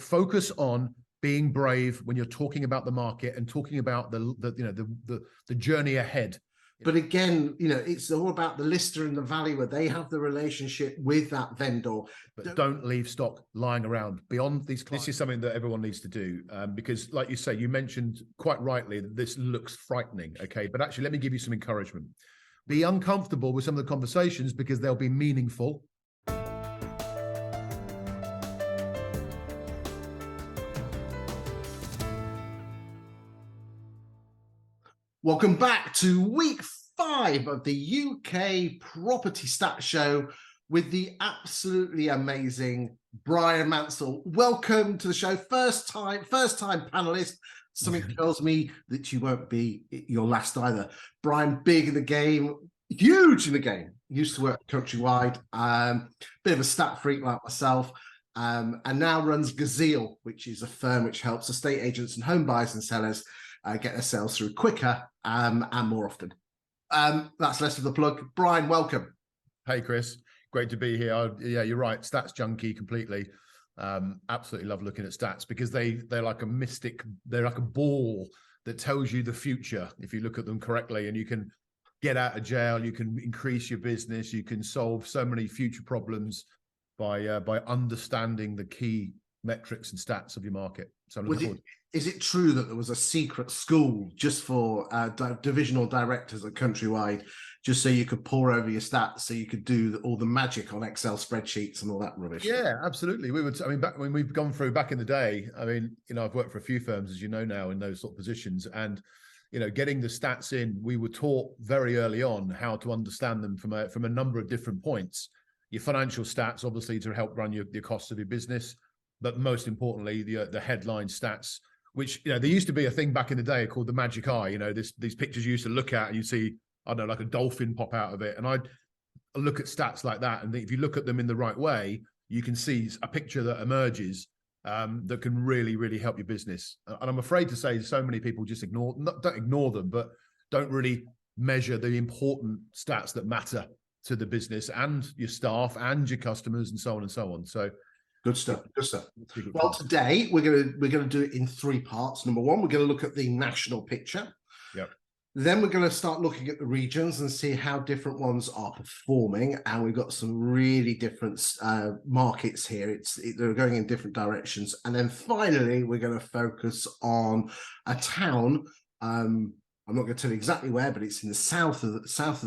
focus on being brave when you're talking about the market and talking about the journey ahead. But again, it's all about the lister and the valuer. They have the relationship with that vendor. But don't leave stock lying around beyond these clients. This is something that everyone needs to do because, like you say, you mentioned quite rightly that this looks frightening, okay? But actually, let me give you some encouragement. Be uncomfortable with some of the conversations because they'll be meaningful. Welcome back to week 5 of the UK Property Stats Show with the absolutely amazing Bryan Mansell. Welcome to the show. First time panelist. Something tells me that you won't be your last either. Bryan, big in the game, huge in the game. Used to work countrywide, bit of a stat freak like myself, and now runs Gazeal, which is a firm which helps estate agents and home buyers and sellers get their sales through quicker and more often. That's less of the plug. Bryan, welcome. Hey, Chris. Great to be here. Yeah, you're right. Stats junkie completely. Absolutely love looking at stats because they're like a mystic. They're like a ball that tells you the future if you look at them correctly, and you can get out of jail. You can increase your business. You can solve so many future problems by understanding the key metrics and stats of your market. So I'm looking forward. Is it true that there was a secret school just for divisional directors at Countrywide, just so you could pour over your stats, so you could do all the magic on Excel spreadsheets and all that rubbish? Yeah, absolutely. We would. I mean, back when we've gone through back in the day. I mean, I've worked for a few firms, as you know now, in those sort of positions, and getting the stats in, we were taught very early on how to understand them from a number of different points. Your financial stats, obviously, to help run your costs of your business, but most importantly, the headline stats. Which, there used to be a thing back in the day called the magic eye. These pictures you used to look at and you see, I don't know, like a dolphin pop out of it. And I'd look at stats like that. And if you look at them in the right way, you can see a picture that emerges that can really, really help your business. And I'm afraid to say so many people just don't ignore them, but don't really measure the important stats that matter to the business and your staff and your customers and so on and so on. So good stuff. Good stuff. Well, today we're gonna do it in 3 parts. Number 1, we're gonna look at the national picture. Yep. Then we're gonna start looking at the regions and see how different ones are performing. And we've got some really different markets here. They're going in different directions. And then finally, we're gonna focus on a town. I'm not going to tell you exactly where, but it's in the south of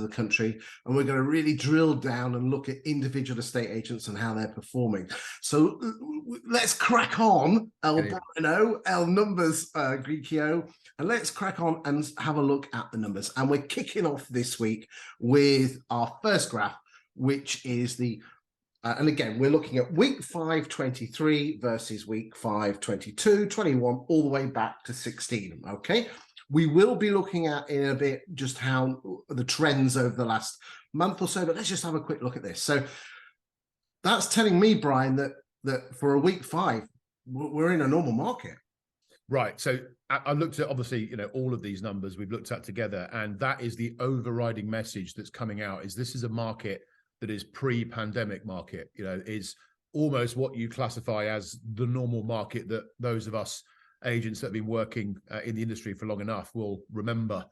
the country, and we're going to really drill down and look at individual estate agents and how they're performing. So let's crack on, El numbers, Greekio, and let's crack on and have a look at the numbers. And we're kicking off this week with our first graph, which is and again, we're looking at week 5, 23 versus week 5, 22, 21, all the way back to 16. Okay. We will be looking at in a bit just how the trends over the last month or so, but let's just have a quick look at this. So that's telling me, Bryan, that for a week 5, we're in a normal market. Right. So I looked at, obviously, all of these numbers we've looked at together, and that is the overriding message that's coming out is this is a market that is pre-pandemic market, is almost what you classify as the normal market that those of us agents that have been working in the industry for long enough will remember,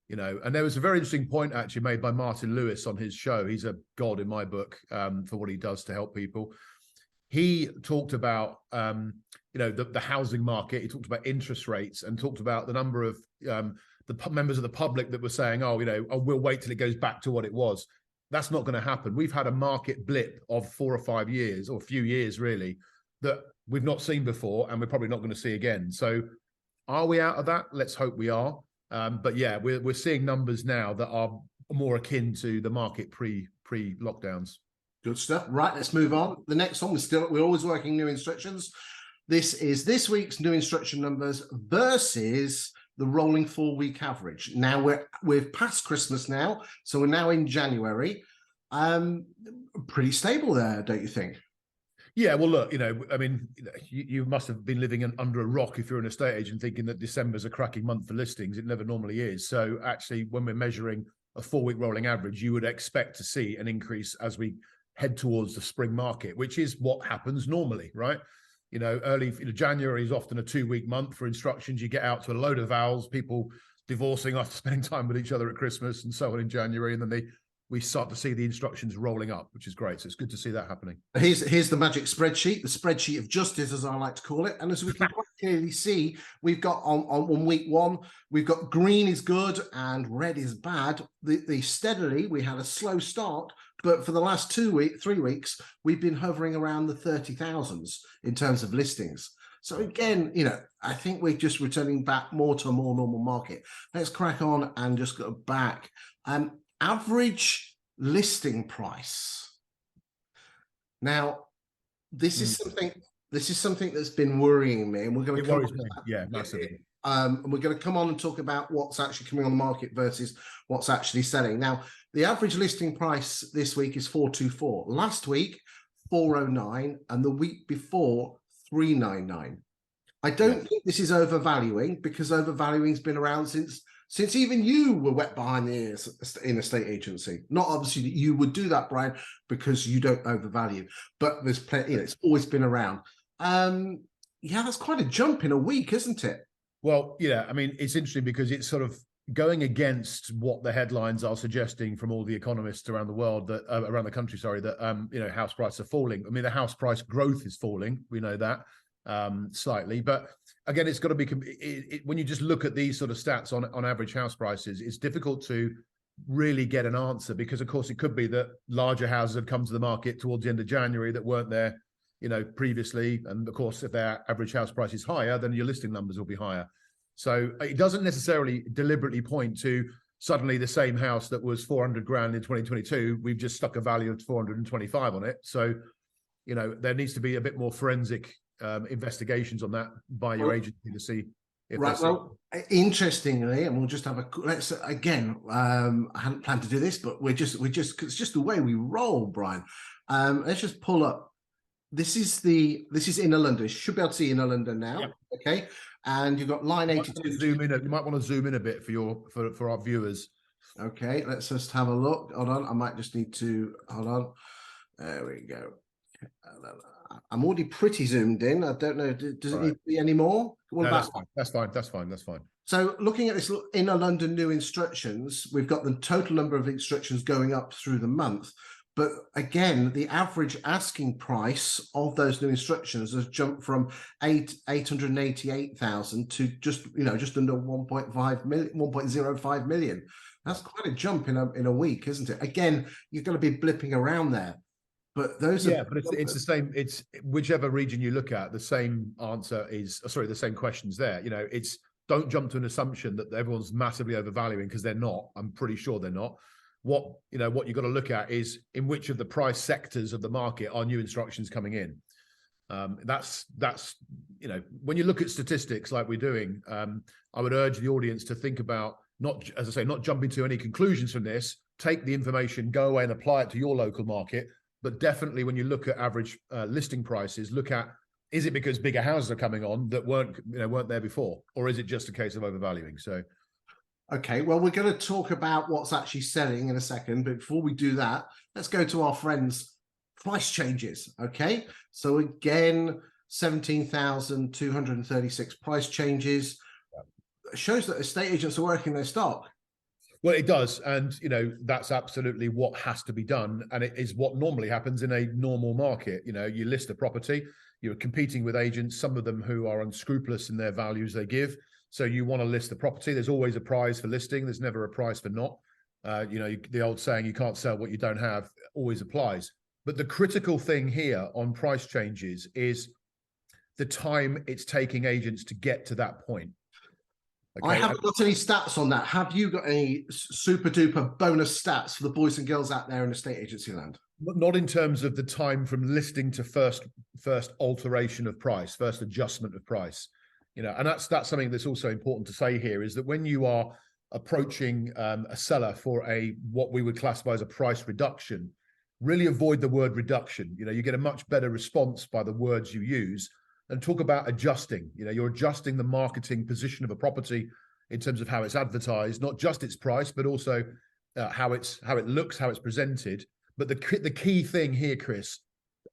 and there was a very interesting point actually made by Martin Lewis on his show. He's a god in my book for what he does to help people. He talked about, the housing market. He talked about interest rates and talked about the number of the members of the public that were saying, we'll wait till it goes back to what it was. That's not going to happen. We've had a market blip of 4 or 5 years, or a few years really, that we've not seen before, and we're probably not going to see again. So are we out of that? Let's hope we are. But yeah, we're seeing numbers now that are more akin to the market pre-lockdowns. Good stuff. Right, let's move on. The next one, we're always working new instructions. This is this week's new instruction numbers versus the rolling 4-week average. Now we're past Christmas now, so we're now in January. Pretty stable there, don't you think? Yeah, well, look, you must have been living under a rock if you're an estate agent thinking that December's a cracking month for listings. It never normally is. So actually, when we're measuring a 4-week rolling average, you would expect to see an increase as we head towards the spring market, which is what happens normally, right? January is often a 2-week month for instructions. You get out to a load of vowels, people divorcing after spending time with each other at Christmas and so on in January, and then we start to see the instructions rolling up, which is great. So it's good to see that happening. Here's the magic spreadsheet, the spreadsheet of justice, as I like to call it. And as we can quite clearly see, we've got on week 1, we've got green is good and red is bad. The steadily, we had a slow start, but for the last 3 weeks, we've been hovering around the 30,000s in terms of listings. So again, I think we're just returning back more to a more normal market. Let's crack on and just go back. Average listing price. Now, this is something that's been worrying me, and we're going to come on, yeah, massively. And we're going to come on and talk about what's actually coming on the market versus what's actually selling. Now, the average listing price this week is 424. Last week, 409, and the week before, 399. I don't think this is overvaluing, because overvaluing's been around since even you were wet behind the ears in a estate agency. Not obviously that you would do that, Bryan, because you don't overvalue, but there's plenty, it's always been around. Yeah, that's quite a jump in a week, isn't it? Well, yeah, I mean, it's interesting because it's sort of going against what the headlines are suggesting from all the economists around the world, that around the country, sorry, that house prices are falling. I mean, the house price growth is falling. We know that slightly, but again, it's got to be when you just look at these sort of stats on average house prices, it's difficult to really get an answer, because of course it could be that larger houses have come to the market towards the end of January that weren't there previously, and of course if their average house price is higher, then your listing numbers will be higher. So it doesn't necessarily deliberately point to suddenly the same house that was 400 grand in 2022, we've just stuck a value of 425 on it. So there needs to be a bit more forensic investigations on that by your agency to see if right. Well, interestingly, and we'll just have let's again. I hadn't planned to do this, but we're just it's just the way we roll, Bryan. Let's just pull up. This is Inner London. You should be able to see Inner London now. Yep. Okay, and you've got line 82. Zoom in. You might want to zoom in a bit for our viewers. Okay, let's just have a look. Hold on, I might just need to hold on. There we go. I'm already pretty zoomed in. I don't know. Does it need to be any more? No, that's fine. So looking at this Inner London new instructions, we've got the total number of instructions going up through the month. But again, the average asking price of those new instructions has jumped from 888,000 to just under 1.5 million, 1.05 million. That's quite a jump in a week, isn't it? Again, you're going to be blipping around there. But those but it's the same. It's whichever region you look at, the same answer is the same questions there. It's don't jump to an assumption that everyone's massively overvaluing, because they're not. I'm pretty sure they're not. What you've got to look at is in which of the price sectors of the market are new instructions coming in. That's when you look at statistics like we're doing, I would urge the audience to think about not jumping to any conclusions from this. Take the information, go away and apply it to your local market. But definitely when you look at average listing prices, look at, is it because bigger houses are coming on that weren't there before, or is it just a case of overvaluing? So, okay, well, we're going to talk about what's actually selling in a second, but before we do that, let's go to our friends' price changes. Okay, so again, 17,236 price changes. Shows that estate agents are working their stock. Well, it does. And, that's absolutely what has to be done. And it is what normally happens in a normal market. You list a property, you're competing with agents, some of them who are unscrupulous in their values they give. So you want to list the property. There's always a price for listing. There's never a price for not. The old saying, you can't sell what you don't have, always applies. But the critical thing here on price changes is the time it's taking agents to get to that point. Okay. I haven't got any stats on that. Have you got any super duper bonus stats for the boys and girls out there in estate agency land? Not in terms of the time from listing to first alteration of price, first adjustment of price. And that's something that's also important to say here, is that when you are approaching a seller for what we would classify as a price reduction, really avoid the word reduction. You get a much better response by the words you use. And talk about adjusting. You're adjusting the marketing position of a property in terms of how it's advertised, not just its price, but also how it looks, how it's presented. But the key thing here, Chris,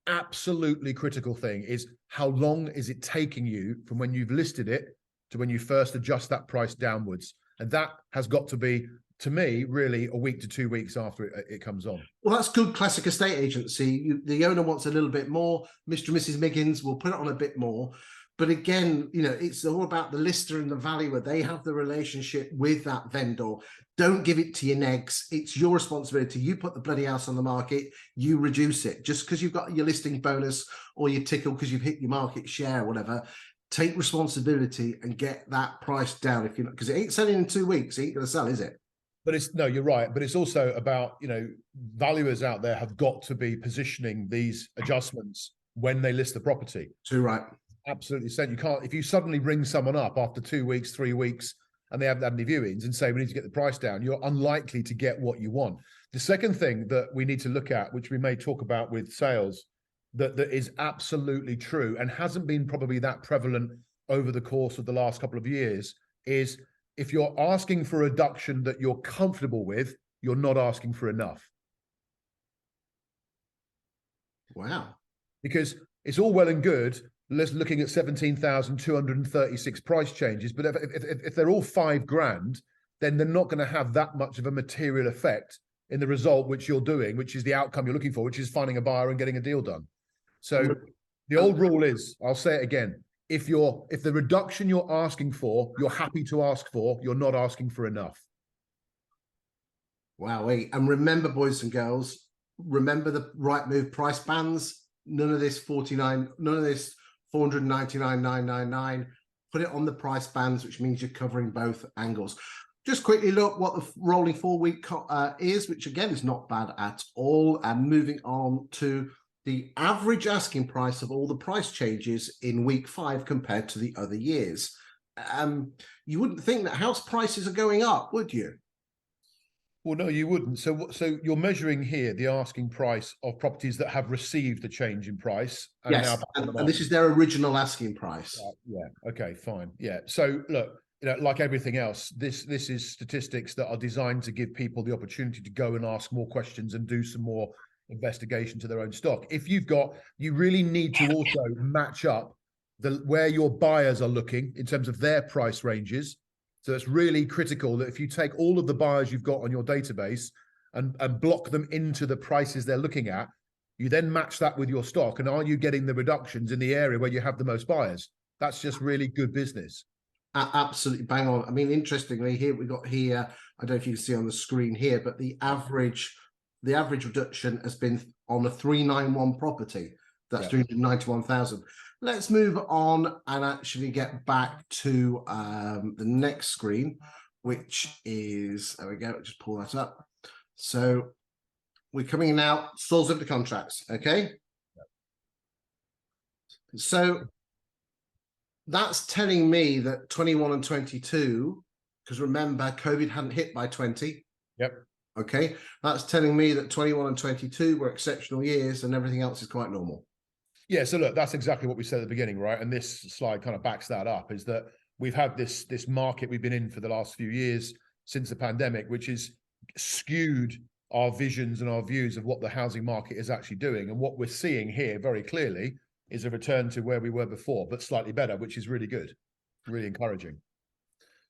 absolutely critical thing is how long is it taking you from when you've listed it to when you first adjust that price downwards? And that has got to be, to me, really a week to 2 weeks after it comes on. Well, that's good classic estate agency. The owner wants a little bit more. Mr. and Mrs. Miggins will put it on a bit more. But again, you know, it's all about the lister and the valuer. They have the relationship with that vendor. Don't give it to your negs. It's your responsibility. You put the bloody house on the market, you reduce it. Just because you've got your listing bonus or your tickle because you've hit your market share or whatever, take responsibility and get that price down. If you, because it ain't selling in 2 weeks. It ain't going to sell, is it? But it's, no, you're right. But it's also about, you know, valuers out there have got to be positioning these adjustments when they list the property. Too right. Absolutely. So you can't, if you suddenly ring someone up after 2 weeks, 3 weeks, and they haven't had any viewings and say, we need to get the price down, you're unlikely to get what you want. The second thing that we need to look at, which we may talk about with sales, that is absolutely true and hasn't been probably that prevalent over the course of the last couple of years, is if you're asking for a reduction that you're comfortable with, you're not asking for enough. Wow. Because it's all well and good looking at 17,236 price changes, but if they're all $5,000, then they're not going to have that much of a material effect in the result which you're doing, which is the outcome you're looking for, which is finding a buyer and getting a deal done. So the old rule is, I'll say it again, if the reduction you're asking for, you're happy to ask for, you're not asking for enough. Wow. And remember, boys and girls, remember the right move price bands. None of this 49, none of this 499,999. Put it on the price bands, which means you're covering both angles. Just quickly look what the rolling 4 week is, which again is not bad at all. And moving on to the average asking price of all the price changes in week 5 compared to the other years. You wouldn't think that house prices are going up, would you? Well, no, you wouldn't. So you're measuring here the asking price of properties that have received a change in price. And yes, and this is their original asking price. Yeah. Okay, fine. Yeah. So look, you know, like everything else, this is statistics that are designed to give people the opportunity to go and ask more questions and do some more investigation to their own stock. If you really need to also match up where your buyers are looking in terms of their price ranges. So it's really critical that if you take all of the buyers you've got on your database and block them into the prices they're looking at, you then match that with your stock. And are you getting the reductions in the area where you have the most buyers? That's just really good business. Absolutely bang on. I mean, interestingly, here we got here, I don't know if you can see on the screen here, but the average reduction has been on a 391 property. That's 391,000. Let's move on and actually get back to the next screen, which is, there we go, just pull that up. So we're coming in now, sold subject to contracts, okay? So that's telling me that 21 and 22, because remember, COVID hadn't hit by 20. Yep. Okay, that's telling me that 21 and 22 were exceptional years and everything else is quite normal. Yeah, so look, that's exactly what we said at the beginning, right? And this slide kind of backs that up, is that we've had this market we've been in for the last few years since the pandemic, which has skewed our visions and our views of what the housing market is actually doing. And what we're seeing here very clearly is a return to where we were before, but slightly better, which is really good, really encouraging.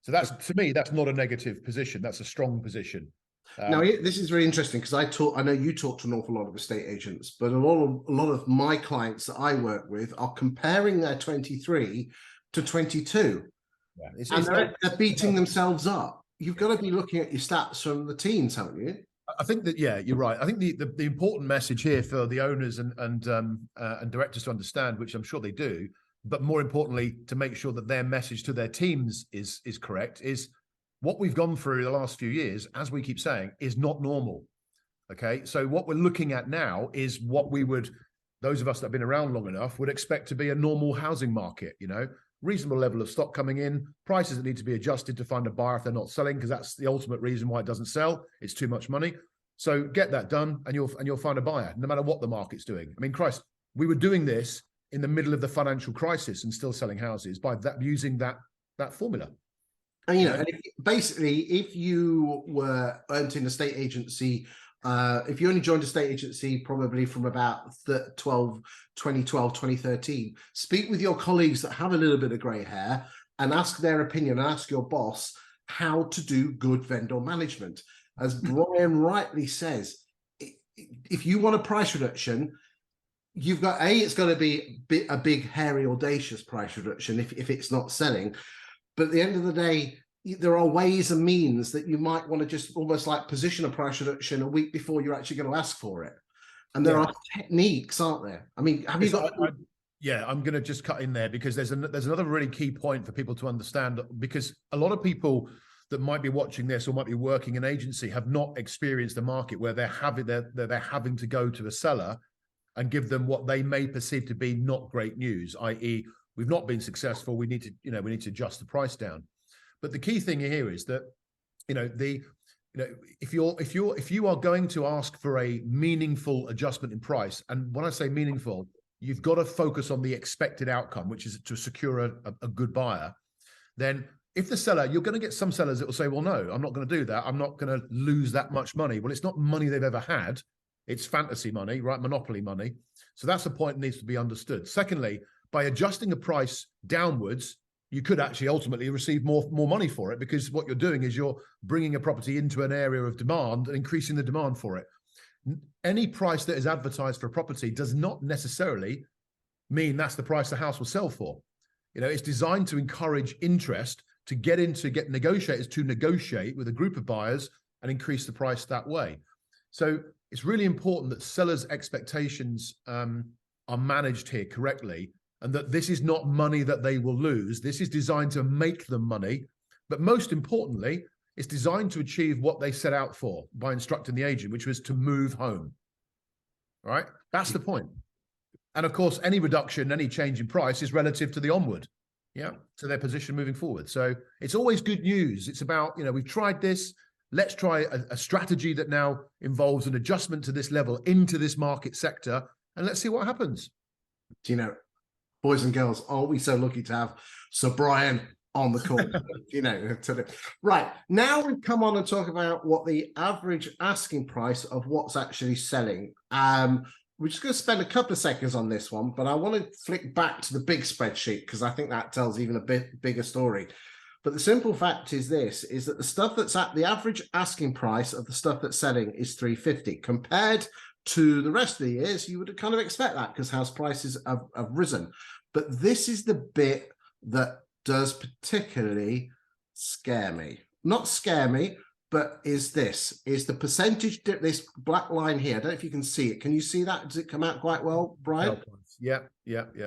So that's, to me, that's not a negative position. That's a strong position. Now, this is very interesting because I know you talk to an awful lot of estate agents, but a lot of my clients that I work with are comparing their 23 to 22. Yeah, and they're beating themselves up. You've got to be looking at your stats from the teens, haven't you? I think that, yeah, you're right. I think the important message here for the owners and directors to understand, which I'm sure they do, but more importantly, to make sure that their message to their teams is correct, is what we've gone through the last few years, as we keep saying, is not normal. Okay, so what we're looking at now is what we would, those of us that have been around long enough, would expect to be a normal housing market. You know, reasonable level of stock coming in, prices that need to be adjusted to find a buyer if they're not selling, because that's the ultimate reason why it doesn't sell. It's too much money. So get that done, and you'll find a buyer, no matter what the market's doing. I mean, Christ, we were doing this in the middle of the financial crisis and still selling houses by that, using that formula. And, you know, and basically, if you were earned in a state agency If you only joined a state agency probably from about 2012, 2013, speak with your colleagues that have a little bit of grey hair and ask their opinion, and ask your boss how to do good vendor management. As Bryan rightly says, if you want a price reduction, you've got it's got to be a big, hairy, audacious price reduction if it's not selling. But at the end of the day, there are ways and means that you might want to just almost like position a price reduction a week before you're actually going to ask for it. And there are techniques, aren't there? I mean, have you got... Yeah, I'm going to just cut in there because there's another really key point for people to understand, because a lot of people that might be watching this or might be working in agency have not experienced a market where they're having to go to a seller and give them what they may perceive to be not great news, i.e., we've not been successful. We need to adjust the price down. But the key thing here is that, if you are going to ask for a meaningful adjustment in price, and when I say meaningful, you've got to focus on the expected outcome, which is to secure a good buyer. Then if the seller, you're going to get some sellers that will say, well, no, I'm not going to do that. I'm not going to lose that much money. Well, it's not money they've ever had. It's fantasy money, right? Monopoly money. So that's the point that needs to be understood. Secondly, by adjusting a price downwards, you could actually ultimately receive more money for it, because what you're doing is you're bringing a property into an area of demand and increasing the demand for it. Any price that is advertised for a property does not necessarily mean that's the price the house will sell for. It's designed to encourage interest, to get negotiators to negotiate with a group of buyers and increase the price that way. So it's really important that sellers' expectations are managed here correctly, and that this is not money that they will lose. This is designed to make them money, but most importantly, it's designed to achieve what they set out for by instructing the agent, which was to move home. All right? That's the point. And of course, any reduction, any change in price is relative to the onward, to their position moving forward. So it's always good news. It's about, we've tried this. Let's try a strategy that now involves an adjustment to this level into this market sector, and let's see what happens. Boys and girls, aren't we so lucky to have Sir Bryan on the call? Right, now we've come on and talk about what the average asking price of what's actually selling. We're just going to spend a couple of seconds on this one, but I want to flick back to the big spreadsheet because I think that tells even a bit bigger story. But the simple fact is this, is that the stuff that's at the average asking price of the stuff that's selling is $350. Compared to the rest of the years, you would kind of expect that because house prices have risen. But this is the bit that does particularly scare me. Not scare me, but is the percentage, this black line here. I don't know if you can see it. Can you see that? Does it come out quite well, Bryan? Yeah.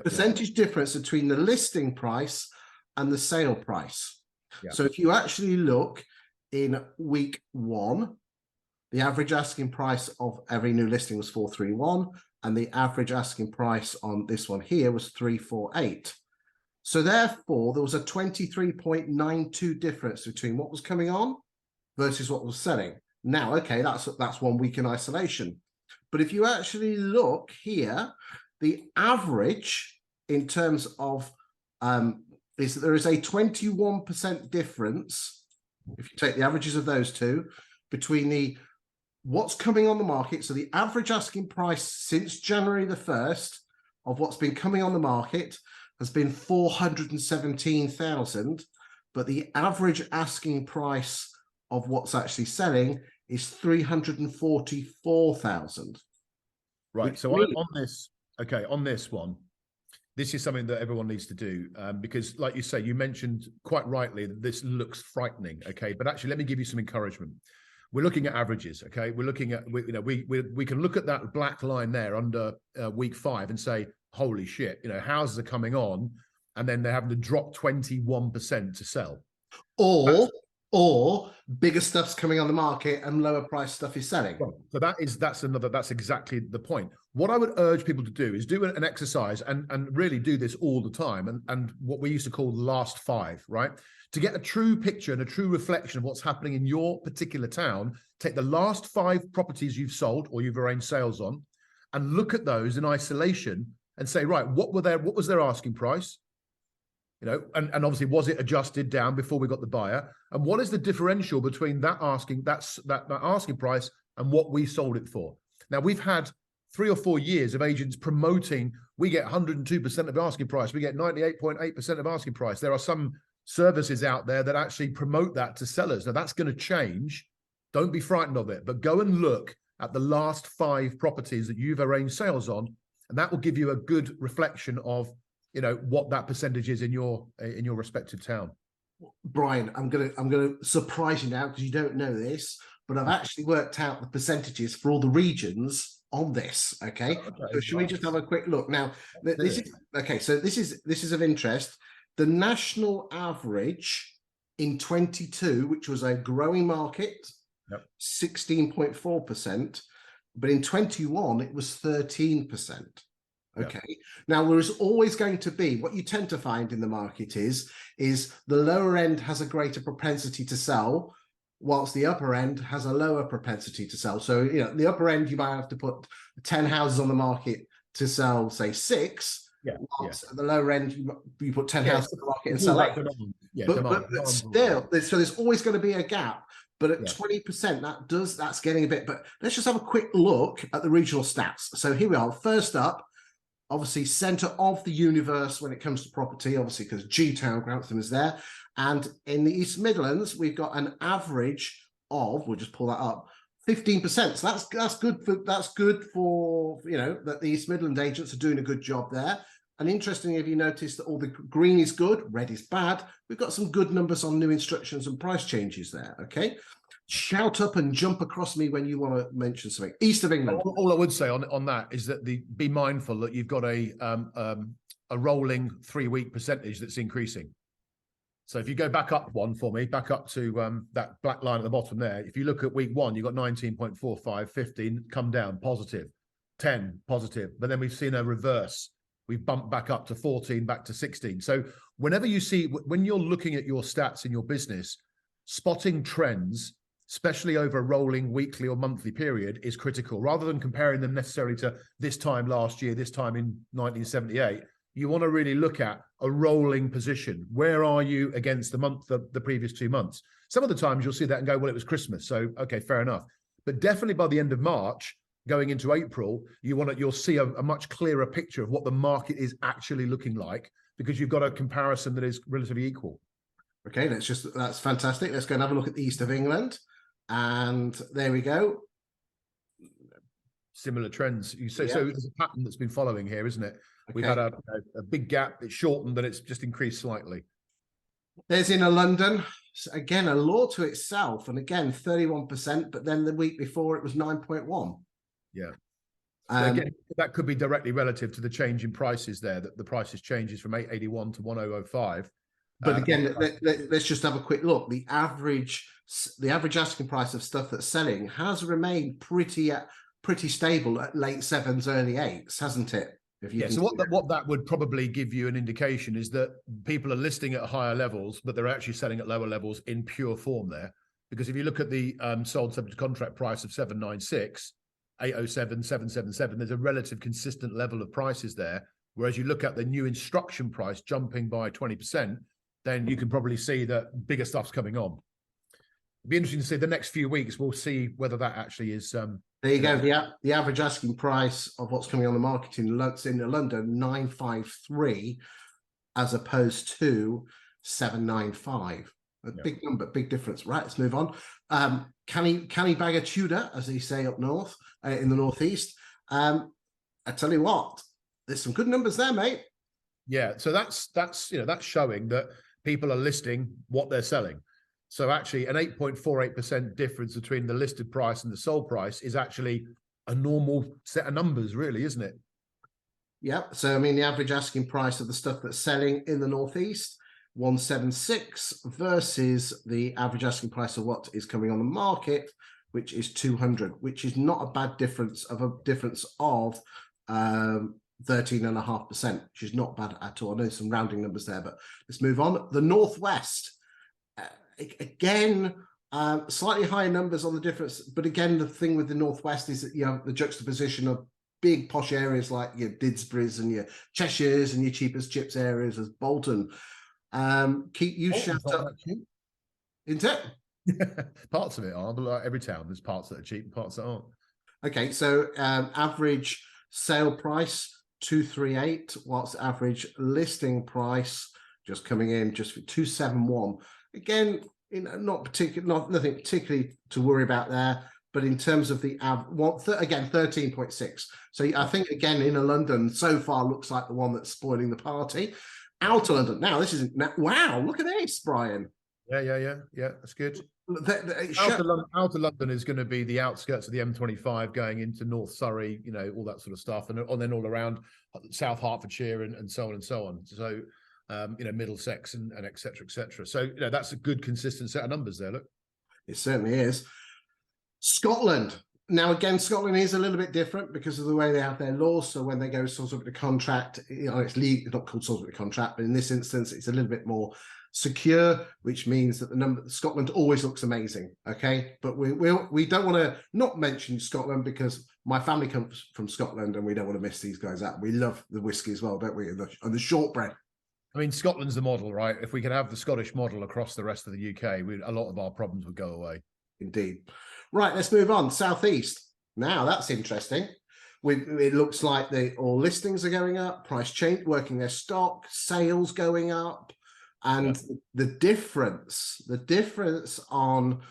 Percentage difference between the listing price and the sale price. Yeah. So if you actually look in week 1, the average asking price of every new listing was 431, and the average asking price on this one here was 348. So therefore, there was a 23.92 difference between what was coming on versus what was selling. Now, okay, that's 1 week in isolation. But if you actually look here, the average in terms of is that there is a 21% difference, if you take the averages of those two, between what's coming on the market. So the average asking price since January the 1st of what's been coming on the market has been 417,000, but the average asking price of what's actually selling is 344,000. Right. So really, on this one, this is something that everyone needs to do because, like you say, you mentioned quite rightly that this looks frightening. Okay, but actually, let me give you some encouragement. We're looking at averages. Okay, we're looking at we can look at that black line there under week 5 and say, holy shit, houses are coming on, and then they're having to drop 21% to sell, or bigger stuff's coming on the market and lower price stuff is selling. So that's exactly the point. What I would urge people to do is do an exercise and really do this all the time, and what we used to call the last 5, right? To get a true picture and a true reflection of what's happening in your particular town, take the last 5 properties you've sold or you've arranged sales on and look at those in isolation and say, right, what was their asking price? And obviously, was it adjusted down before we got the buyer? And what is the differential between that asking price and what we sold it for. Now, we've had 3 or 4 years of agents promoting, we get 102% of asking price, we get 98.8% of asking price. There are some services out there that actually promote that to sellers. Now, that's going to change. Don't be frightened of it, but go and look at the last 5 properties that you've arranged sales on, and that will give you a good reflection of, you know, what that percentage is in your respective town. Brian, I'm gonna surprise you now because you don't know this, but I've actually worked out the percentages for all the regions on this. Okay, so should we just have a quick look now? This is okay. So this is of interest. The national average in 22, which was a growing market, 16.4%, but in 21 it was 13%. Okay. Now, there is always going to be, what you tend to find in the market is the lower end has a greater propensity to sell, whilst the upper end has a lower propensity to sell. So, you know, the upper end, you might have to put 10 houses on the market to sell, say, 6. Whilst at the lower end, you put 10 houses on the market and sell 8. But still, so there's always going to be a gap. But at 20%, that's getting a bit. But let's just have a quick look at the regional stats. So here we are. First up, obviously, centre of the universe when it comes to property, obviously, because G-Town, Grantham is there. And in the East Midlands, we've got an average of, we'll just pull that up, 15%. So that's good for you know, that the East Midland agents are doing a good job there. And interestingly, if you notice that all the green is good, red is bad, we've got some good numbers on new instructions and price changes there. Okay. Shout up and jump across me when you want to mention something. East of England. All I would say on that is that be mindful that you've got a rolling 3-week percentage that's increasing. So if you go back up one for me, back up to that black line at the bottom there. If you look at week 1, you've got 19.45, 15, come down, positive, 10, positive. But then we've seen a reverse. We've bumped back up to 14, back to 16. So whenever you see, when you're looking at your stats in your business, spotting trends, especially over a rolling weekly or monthly period, is critical. Rather than comparing them necessarily to this time last year, this time in 1978, you want to really look at a rolling position. Where are you against the previous 2 months? Some of the times you'll see that and go, well, it was Christmas, so okay, fair enough. But definitely by the end of March, going into April, you'll see a much clearer picture of what the market is actually looking like, because you've got a comparison that is relatively equal. Okay, that's fantastic. Let's go and have a look at the East of England. And there we go. Similar trends. So there's a pattern that's been following here, isn't it? Okay. We've had a big gap. It's shortened, but it's just increased slightly. There's Inner London. Again, a law to itself. And again, 31%. But then the week before, it was 9.1. Yeah. Again, that could be directly relative to the change in prices there, that the prices changes from 881 to 1005. But again, let's just have a quick look. The average asking price of stuff that's selling has remained pretty stable at late 7s, early 8s, hasn't it? So what that would probably give you an indication is that people are listing at higher levels, but they're actually selling at lower levels in pure form there. Because if you look at the sold subject to contract price of 796, 807, 777, there's a relative consistent level of prices there. Whereas you look at the new instruction price jumping by 20%, then you can probably see that bigger stuff's coming on. It'd be interesting to see the next few weeks. We'll see whether that actually is. There you go. The average asking price of what's coming on the market in London, 953, as opposed to 795. A big number, big difference. Right, let's move on. Canny bag of Tudor, as they say up north, in the northeast. I tell you what, there's some good numbers there, mate. Yeah, so that's showing that people are listing what they're selling. So actually, an 8.48% difference between the listed price and the sold price is actually a normal set of numbers, really, isn't it? Yeah. So I mean, the average asking price of the stuff that's selling in the northeast, 176, versus the average asking price of what is coming on the market, which is 200, which is not a bad difference of 13.5%, which is not bad at all. I know some rounding numbers there, but let's move on. The northwest, again, slightly higher numbers on the difference, but again, the thing with the northwest is that you have the juxtaposition of big posh areas like your Didsbury's and your Cheshires and your cheapest chips areas as Bolton. Keep you shout up. Isn't it? Parts of it are, but like every town, there's parts that are cheap and parts that aren't. Okay, so average sale price 238. What's average listing price? Just coming in just for 271. Again, nothing particularly to worry about there. But in terms of the again 13.6. So I think again in London so far looks like the one that's spoiling the party. Outer London. Now this isn't. Wow, look at this, Brian. Yeah. That's good. Outer London is going to be the outskirts of the M25 going into North Surrey, you know, all that sort of stuff, and then all around South Hertfordshire and so on and so on. So, you know, Middlesex and et cetera, et cetera. So, you know, that's a good consistent set of numbers there. Look, it certainly is. Scotland. Now, again, Scotland is a little bit different because of the way they have their laws. So when they go sort of the contract, you know, it's not called sort of the contract, but in this instance, it's a little bit more secure, which means that Scotland always looks amazing. Okay, but we don't want to not mention Scotland because my family comes from Scotland and we don't want to miss these guys out. We love the whiskey as well, don't we? And the shortbread. I mean, Scotland's the model, right? If we could have the Scottish model across the rest of the UK, a lot of our problems would go away. Indeed. Right, let's move on. Southeast. Now that's interesting. It looks like all listings are going up, price change, working their stock, sales going up, and the difference on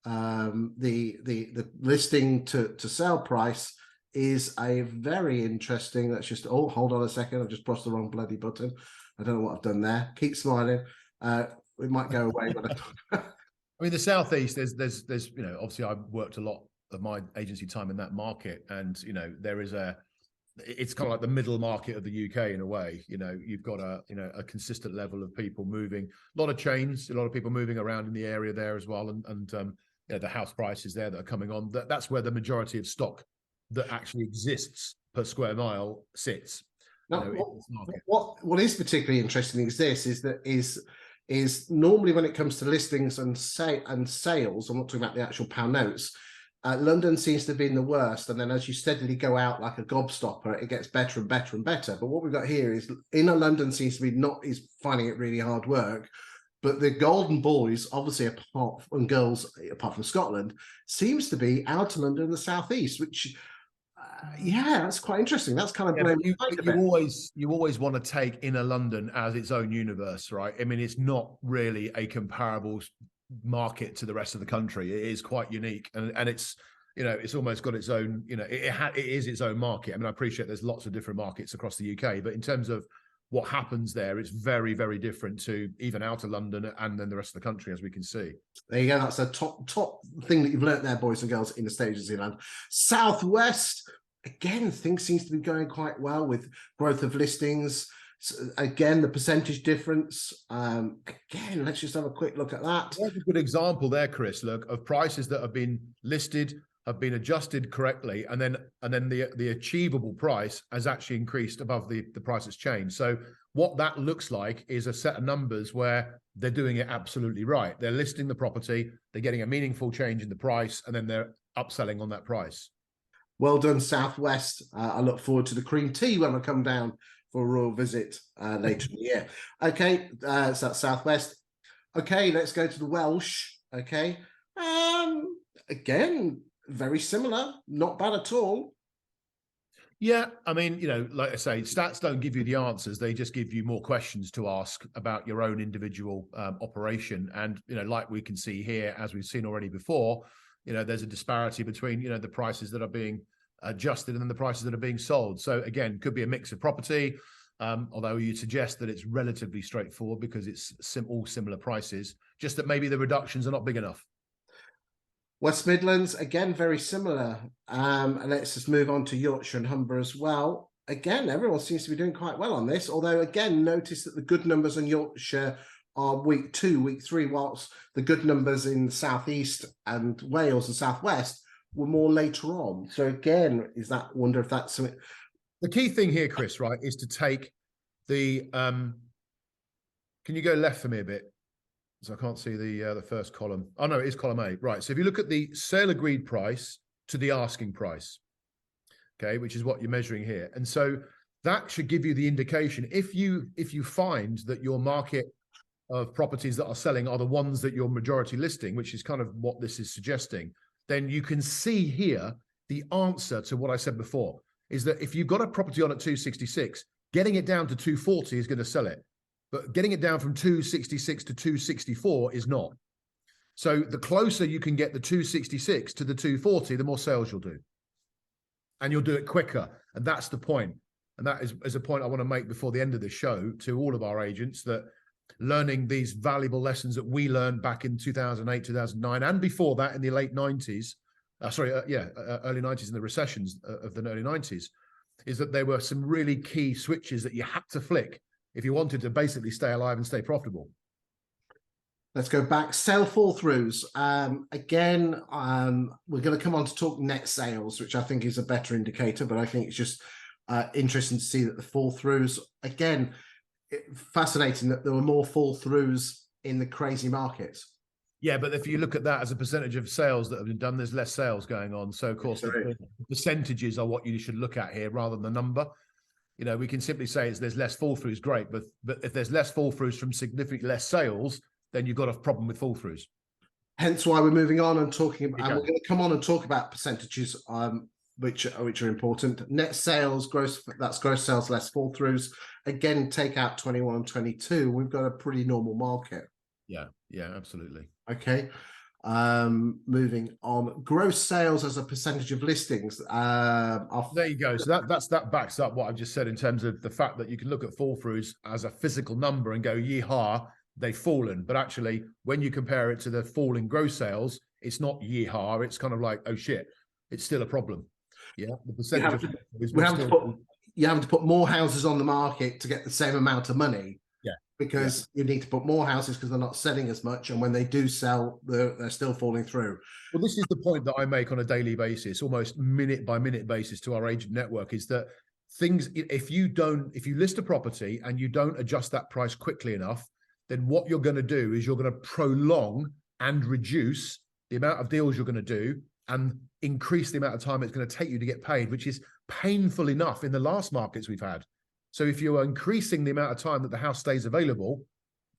the listing to sale price is a very interesting. Let's just hold on a second. I've just pressed the wrong bloody button. I don't know what I've done there. Keep smiling. It might go away. I mean, the Southeast, there's you know, obviously I've worked a lot of my agency time in that market, and you know, it's kind of like the middle market of the UK in a way. You know, you've got a consistent level of people moving, a lot of chains, a lot of people moving around in the area there as well, and you know, the house prices there that are coming on. That's where the majority of stock that actually exists per square mile sits. Now, you know, what is particularly interesting is normally when it comes to listings and sales, I'm not talking about the actual pound notes, London seems to have been the worst, and then as you steadily go out like a gobstopper, it gets better and better and better. But what we've got here is inner London seems to be is finding it really hard work, but the golden boys, obviously apart from Scotland, seems to be outer London and the southeast, which that's quite interesting. That's kind of you always want to take inner London as its own universe, right? I mean, it's not really a comparable market to the rest of the country. It is quite unique, and it's, you know, it's almost got its own, you know, it is its own market. I mean, I appreciate there's lots of different markets across the UK, but in terms of what happens there, it's very, very different to even outer London and then the rest of the country, as we can see. There you go. That's a top thing that you've learnt there, boys and girls, in the stages in London. Southwest. Again, things seems to be going quite well with growth of listings. So again, the percentage difference. Again, let's just have a quick look at that. That's a good example there, Chris. Look, of prices that have been listed, have been adjusted correctly, and then the achievable price has actually increased above the price that's changed. So what that looks like is a set of numbers where they're doing it absolutely right. They're listing the property, they're getting a meaningful change in the price, and then they're upselling on that price. Well done, Southwest. I look forward to the cream tea when I come down for a royal visit later in the year. Okay, so that's Southwest. Okay, let's go to the Welsh. Okay, again, very similar, not bad at all. Yeah, I mean, you know, like I say, stats don't give you the answers. They just give you more questions to ask about your own individual operation. And, you know, like we can see here, as we've seen already before, you know, there's a disparity between, you know, the prices that are being adjusted and then the prices that are being sold. So again, could be a mix of property, although you'd suggest that it's relatively straightforward because it's all similar prices, just that maybe the reductions are not big enough. West Midlands, again, very similar. And let's just move on to Yorkshire and Humber as well. Again, everyone seems to be doing quite well on this, although again, notice that the good numbers in Yorkshire are week 2, week 3, whilst the good numbers in the southeast and Wales and southwest were more later on. So again, wonder if that's something. The key thing here, Chris, right, is to take the can you go left for me a bit? So I can't see the first column. Oh no, it is column A. Right. So if you look at the sale agreed price to the asking price, okay, which is what you're measuring here. And so that should give you the indication if you find that your market of properties that are selling are the ones that you're majority listing, which is kind of what this is suggesting, then you can see here the answer to what I said before, is that if you've got a property on at 266, getting it down to 240 is going to sell it. But getting it down from 266 to 264 is not. So the closer you can get the 266 to the 240, the more sales you'll do. And you'll do it quicker. And that's the point. And that is a point I want to make before the end of the show to all of our agents, that learning these valuable lessons that we learned back in 2008, 2009, and before that in the late 90s, early 90s in the recessions of the early 90s, is that there were some really key switches that you had to flick if you wanted to basically stay alive and stay profitable. Let's go back. Sale fall throughs. Again, we're going to come on to talk net sales, which I think is a better indicator, but I think it's just interesting to see that the fall throughs, again, fascinating that there were more fall throughs in the crazy markets. Yeah, but if you look at that as a percentage of sales that have been done, there's less sales going on. So, of course, the percentages are what you should look at here rather than the number. You know, we can simply say there's less fall throughs, great, but if there's less fall throughs from significantly less sales, then you've got a problem with fall throughs. Hence why we're moving on and talking about, and we're going to come on and talk about percentages, which are important. Net sales, that's gross sales less fall throughs. Again, take out 21 and 22. We've got a pretty normal market. Yeah, absolutely. Okay. Moving on, gross sales as a percentage of listings. There you go. So that backs up what I've just said in terms of the fact that you can look at fall throughs as a physical number and go, yeehaw, they've fallen. But actually, when you compare it to the fall in gross sales, it's not yeehaw. It's kind of like, oh shit, it's still a problem. Yeah, the percentage you have to put more houses on the market to get the same amount of money. Because you need to put more houses because they're not selling as much, and when they do sell, they're still falling through. Well, this is the point that I make on a daily basis, almost minute by minute basis to our agent network, is that things, if you list a property and you don't adjust that price quickly enough, then what you're going to do is you're going to prolong and reduce the amount of deals you're going to do and increase the amount of time it's going to take you to get paid, which is painful enough in the last markets we've had. So if you are increasing the amount of time that the house stays available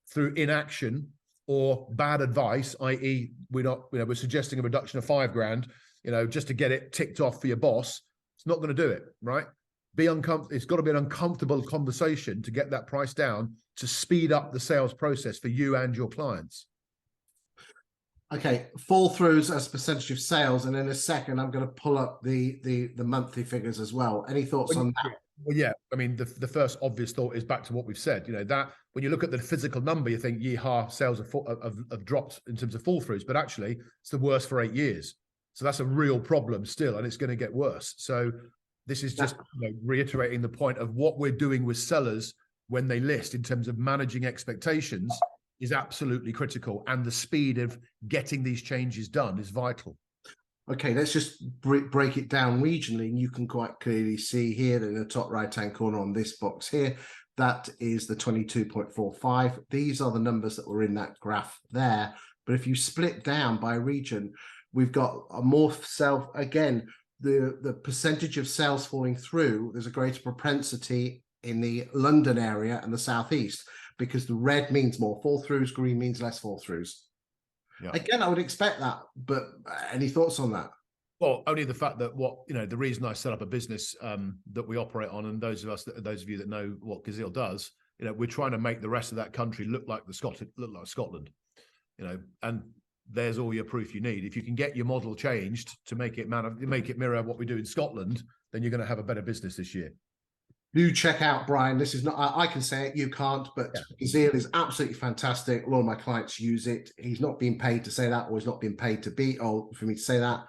through inaction or bad advice, i.e. we're suggesting a reduction of $5,000, just to get it ticked off for your boss, it's not going to do it, right? It's got to be an uncomfortable conversation to get that price down to speed up the sales process for you and your clients. Okay, fall throughs as a percentage of sales, and in a second I'm going to pull up the monthly figures as well. Any thoughts on that? Well, yeah, I mean, the first obvious thought is back to what we've said. That when you look at the physical number, you think, yeehaw, sales have dropped in terms of fall throughs, but actually it's the worst for 8 years. So that's a real problem still, and it's going to get worse. So this is just reiterating the point of what we're doing with sellers when they list in terms of managing expectations is absolutely critical, and the speed of getting these changes done is vital. Okay, let's just break it down regionally, and you can quite clearly see here in the top right-hand corner on this box here, that is the 22.45. These are the numbers that were in that graph there. But if you split down by region, we've got a more again, the percentage of sales falling through, there's a greater propensity in the London area and the southeast, because the red means more fall throughs, green means less fall throughs. Yeah. Again, I would expect that, but any thoughts on that? Well, only the fact that the reason I set up a business that we operate on, and those of you that know what Gazeal does, we're trying to make the rest of that country look like Scotland, and there's all your proof you need. If you can get your model changed to make it mirror what we do in Scotland, then you're going to have a better business this year. Do check out Bryan. This is not, I can say it, you can't, but Gazeal is absolutely fantastic. A lot of my clients use it. He's not being paid to say that, or he's not being paid for me to say that.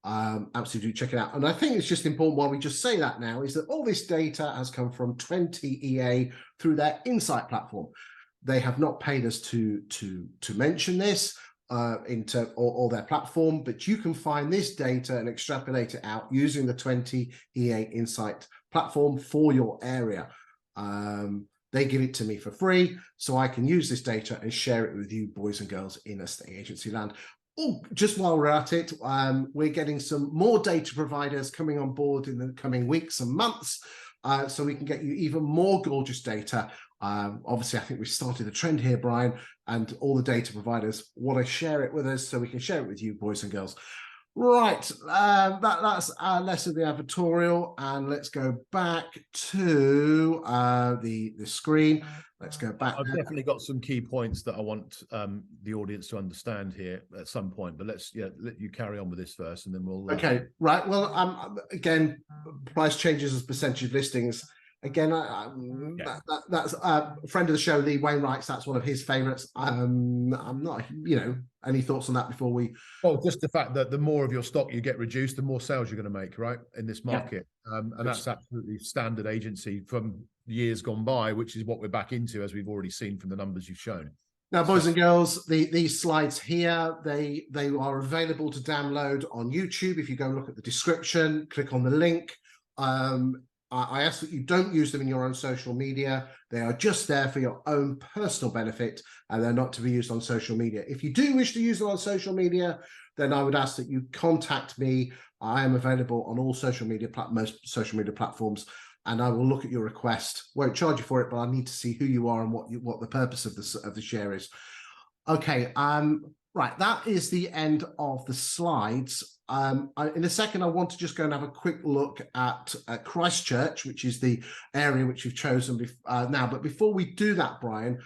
Absolutely do check it out. And I think it's just important while we just say that now is that all this data has come from 20 EA through their Insight platform. They have not paid us to mention this or their platform, but you can find this data and extrapolate it out using the 20 EA Insight platform for your area. They give it to me for free, so I can use this data and share it with you boys and girls in estate agency land. Oh, just while we're at it, we're getting some more data providers coming on board in the coming weeks and months, so we can get you even more gorgeous data Obviously, I think we've started a trend here, Brian, and all the data providers want to share it with us so we can share it with you, boys and girls. Right, that's less of the advertorial, and let's go back to the screen. Let's go back. I've definitely got some key points that I want the audience to understand here at some point, but let you carry on with this first, and then we'll. Okay, right. Well, again, price changes as percentage of listings. Again, that's a friend of the show, Lee Wainwright's. That's one of his favourites. I'm not, any thoughts on that before we? Well, just the fact that the more of your stock you get reduced, the more sales you're going to make, right, in this market. Yeah. And that's absolutely standard agency from years gone by, which is what we're back into, as we've already seen from the numbers you've shown. Now, boys and girls, these slides here, they are available to download on YouTube. If you go look at the description, click on the link. I ask that you don't use them in your own social media. They are just there for your own personal benefit, and they're not to be used on social media. If you do wish to use them on social media, then I would ask that you contact me. I am available on all most social media platforms, and I will look at your request. Won't charge you for it, but I need to see who you are and what the purpose of the share is. Okay, right, that is the end of the slides. In a second, I want to just go and have a quick look at Christchurch, which is the area which we've chosen now. But before we do that, Brian,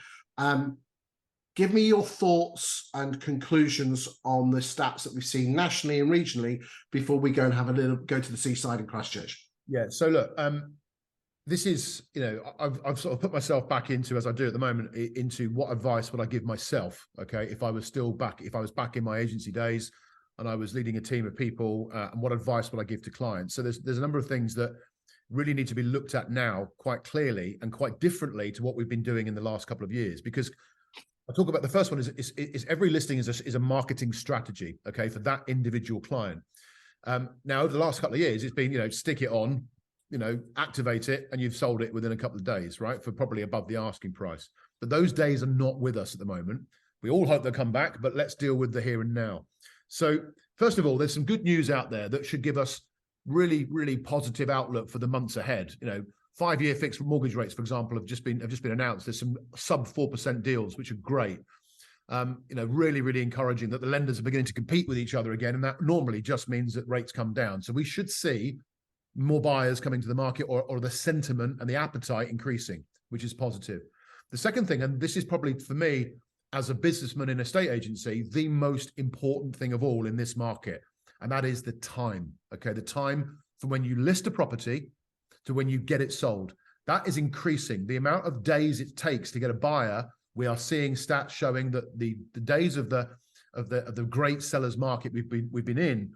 give me your thoughts and conclusions on the stats that we've seen nationally and regionally before we go and have go to the seaside in Christchurch. Yeah. So look, this is, I've sort of put myself back into, as I do at the moment, into what advice would I give myself? Okay, if I was back in my agency days, and I was leading a team of people, and what advice would I give to clients? So there's a number of things that really need to be looked at now quite clearly and quite differently to what we've been doing in the last couple of years. Because I talk about the first one is every listing is a marketing strategy, okay, for that individual client. Now over the last couple of years, it's been stick it on, activate it, and you've sold it within a couple of days, right, for probably above the asking price. But those days are not with us at the moment. We all hope they'll come back, but let's deal with the here and now. So first of all, there's some good news out there that should give us really, really positive outlook for the months ahead. 5-year fixed mortgage rates, for example, have just been announced. There's some sub 4% deals, which are great. Really, really encouraging that the lenders are beginning to compete with each other again, and that normally just means that rates come down. So we should see more buyers coming to the market, or the sentiment and the appetite increasing, which is positive. The second thing, and this is probably for me, as a businessman in a estate agency, the most important thing of all in this market, and that is the time. Okay, the time from when you list a property to when you get it sold. That is increasing. The amount of days it takes to get a buyer, we are seeing stats showing that the days of the great sellers market we've been in,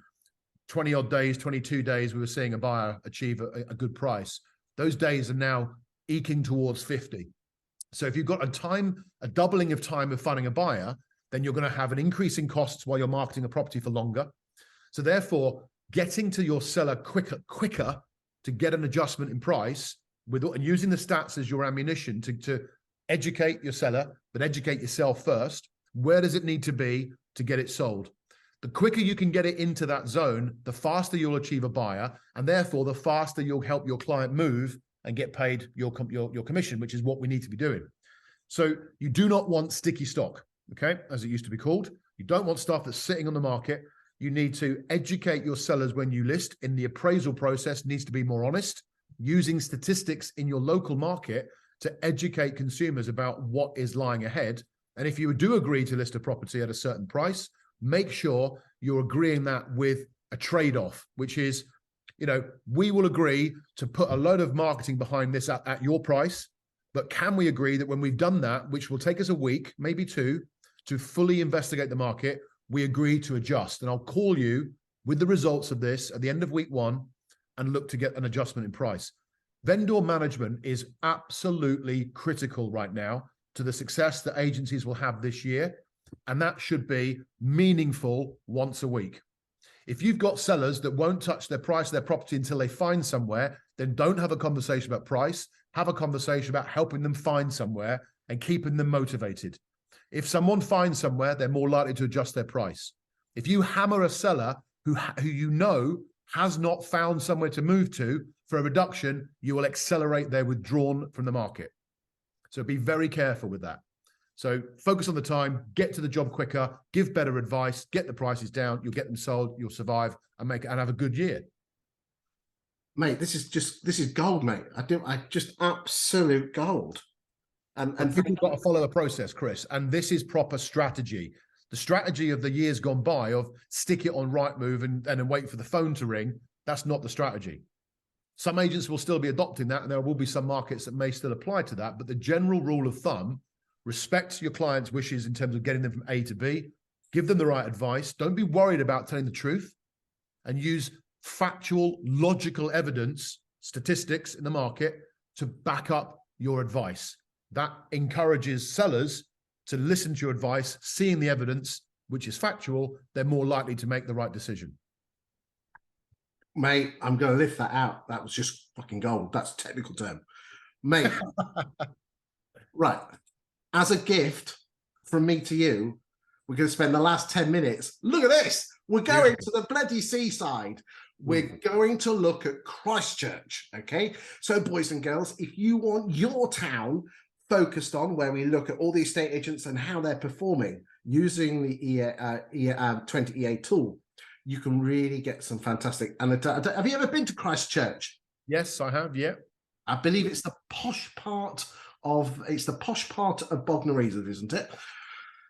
20 odd days, 22 days, we were seeing a buyer achieve a good price. Those days are now eking towards 50. So if you've got a doubling of time of finding a buyer, then you're going to have an increase in costs while you're marketing a property for longer. So therefore, getting to your seller quicker to get an adjustment in price, and using the stats as your ammunition to educate your seller, but educate yourself first. Where does it need to be to get it sold? The quicker you can get it into that zone, the faster you'll achieve a buyer, and therefore the faster you'll help your client move and get paid your commission, which is what we need to be doing. So you do not want sticky stock, okay, as it used to be called. You don't want stuff that's sitting on the market. You need to educate your sellers when you list. In the appraisal process, needs to be more honest, using statistics in your local market to educate consumers about what is lying ahead. And if you do agree to list a property at a certain price, make sure you're agreeing that with a trade-off, which is, we will agree to put a load of marketing behind this at your price, but can we agree that when we've done that, which will take us a week, maybe 2, to fully investigate the market, we agree to adjust? And I'll call you with the results of this at the end of week 1 and look to get an adjustment in price. Vendor management is absolutely critical right now to the success that agencies will have this year, and that should be meaningful once a week. If you've got sellers that won't touch their price of their property until they find somewhere, then don't have a conversation about price. Have a conversation about helping them find somewhere and keeping them motivated. If someone finds somewhere, they're more likely to adjust their price. If you hammer a seller who has not found somewhere to move to for a reduction, you will accelerate their withdrawal from the market. So be very careful with that. So focus on the time, get to the job quicker, give better advice, get the prices down, you'll get them sold, you'll survive and have a good year. Mate, this is gold, mate. I just absolute gold. And people got to follow a process, Chris. And this is proper strategy. The strategy of the years gone by of stick it on Rightmove and then wait for the phone to ring, that's not the strategy. Some agents will still be adopting that, and there will be some markets that may still apply to that. But the general rule of thumb, respect your client's wishes in terms of getting them from A to B, give them the right advice. Don't be worried about telling the truth, and use factual, logical evidence, statistics in the market to back up your advice. That encourages sellers to listen to your advice, seeing the evidence, which is factual, they're more likely to make the right decision. Mate, I'm going to lift that out. That was just fucking gold. That's a technical term. Mate, right. As a gift from me to you, we're going to spend the last 10 minutes. Look at this. We're going to the bloody seaside. We're going to look at Christchurch, okay? So, boys and girls, if you want your town focused on, where we look at all the estate agents and how they're performing using the 20 EA tool, you can really get some fantastic. And have you ever been to Christchurch? Yes, I have. Yeah, I believe it's the posh part of Bognor Regis, isn't it?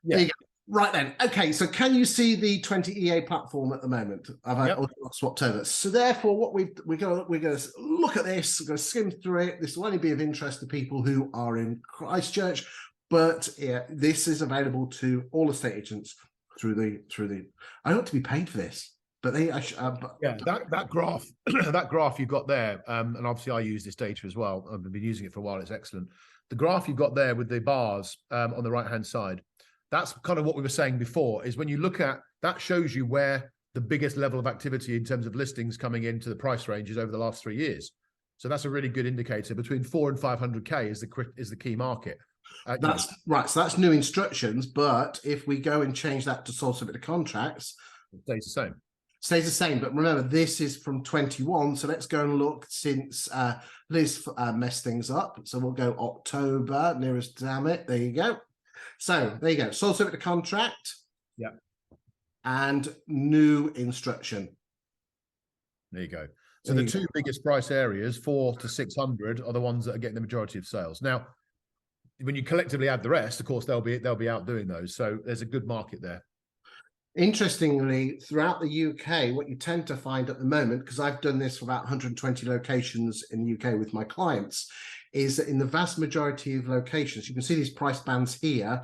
Yeah. There you go. Right then. Okay, so can you see the 20 EA platform at the moment? I've swapped over. So therefore, what we're going to look at this. We're going to skim through it. This will only be of interest to people who are in Christchurch, but yeah, this is available to all estate agents through the. I ought to be paid for this, but they. That graph, that graph you've got there, and obviously I use this data as well. I've been using it for a while. It's excellent. The graph you've got there with the bars on the right hand side. That's kind of what we were saying before, is when you look at that, shows you where the biggest level of activity in terms of listings coming into the price range is over the last 3 years. So that's a really good indicator. Between 4 and 500K is the key market. That's right. So that's new instructions. But if we go and change that to sole subject to contracts, it stays the same. Stays the same. But remember, this is from 21. So let's go and look since Liz messed things up. So we'll go October, nearest damn it. There you go. So there you go. Sole subject to contract. Yeah. And new instruction. There you go. So the two biggest price areas, 4 to 600, are the ones that are getting the majority of sales. Now, when you collectively add the rest, of course, they'll be outdoing those. So there's a good market there. Interestingly, throughout the UK, what you tend to find at the moment, because I've done this for about 120 locations in the UK with my clients, is that in the vast majority of locations, you can see these price bands here.